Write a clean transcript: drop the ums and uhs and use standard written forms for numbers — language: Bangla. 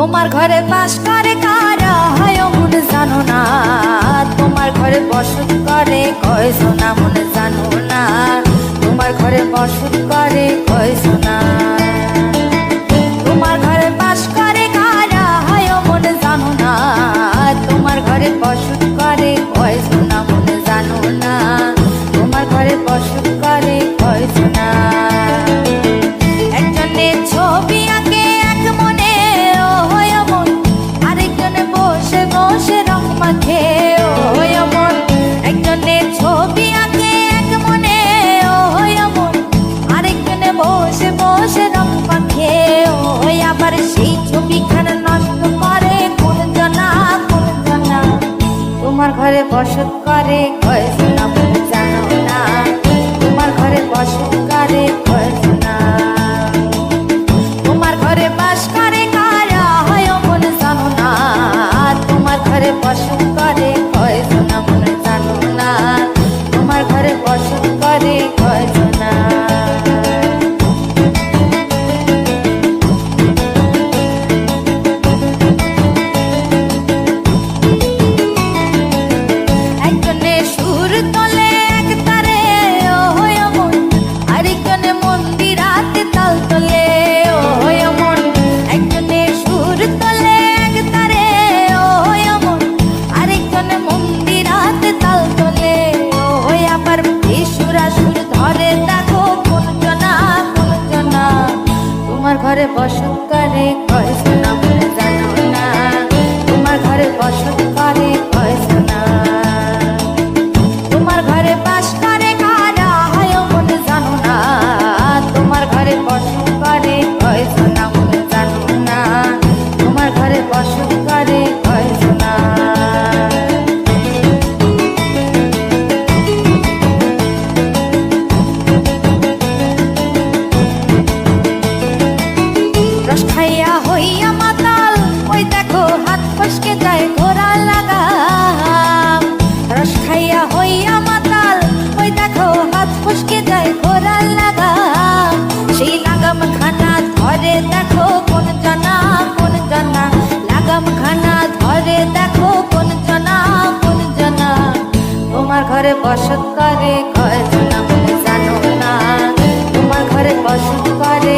তোমার ঘরে বাস করে কারা হয় মন জানো না, তোমার ঘরে বসত করে কয় সোনা মন জানো না, তোমার ঘরে বসত করে কয় সোনা। তোমার ঘরে বাস করে কারা হয় মন জানো না, তোমার ঘরে বসত করে কয় সোনা মন জানো না, তোমার ঘরে বসত করে কয় সোনা। একজনে ছবি আঁকে এক মনে ও হয় মন, আরেকজনে বসে বসে রং মাখে ও হয় মন। একজনে ছবি আঁকে এক মনে ও হয় মন, আরেকজনে বসে বসে রং মাখে ও হয়। আবার সেই ছবিখানা নষ্ট করে কোন জনা কোন জনা, তোমার ঘরে বসত করে কয় সোনা মন জানো না, তোমার ঘরে বসত করে কয় সোনা। তোমার ঘরে বাস করে কারা হয় মন জানো না, তোমার ঘরে বসত করে কয় সোনা মন জানো না, তোমার ঘরে বসত করে কয় সোনা। একজনে সুর তোলে এক তারে ও হয় মন, আরেকজনে মন্দিরাতে তাল তোলে ও হয় মন। একজনে সুর তোলে এক তারে ও হয় মন, আরেকজনে মন্দিরাতে তাল তোলে ও হয়। আবার বেসুরা সুর ধরে দেখো কোন জনা কোন জনা, তোমার ঘরে বসত করে কয় সোনা মন জানো না, তোমার ঘরে বসত করে কয় সোনা। তোমার ঘরে বাস করে কারা হয় মন জানো না, তোমার ঘরে বসত করে কয় সোনা মন জানো না, তোমার ঘরে বসত করে কয় সোনা। রস খাইয়া হইয়া মাতাল ওই দেখো হাত ফসকে যায় ঘোড়া লাগাম। রস খাইয়া হইয়া মাতাল ওই দেখো হাত ফসকে যায় ঘোড়া লাগাম। সেই লাগাম খানা ধরে দেখো কোন জনা কোন জনা, লাগাম খানা ধরে দেখো কোন জনা কোন জনা। তোমার ঘরে বসত করে কয় সোনা মন জানো না, তোমার ঘরে বসত করে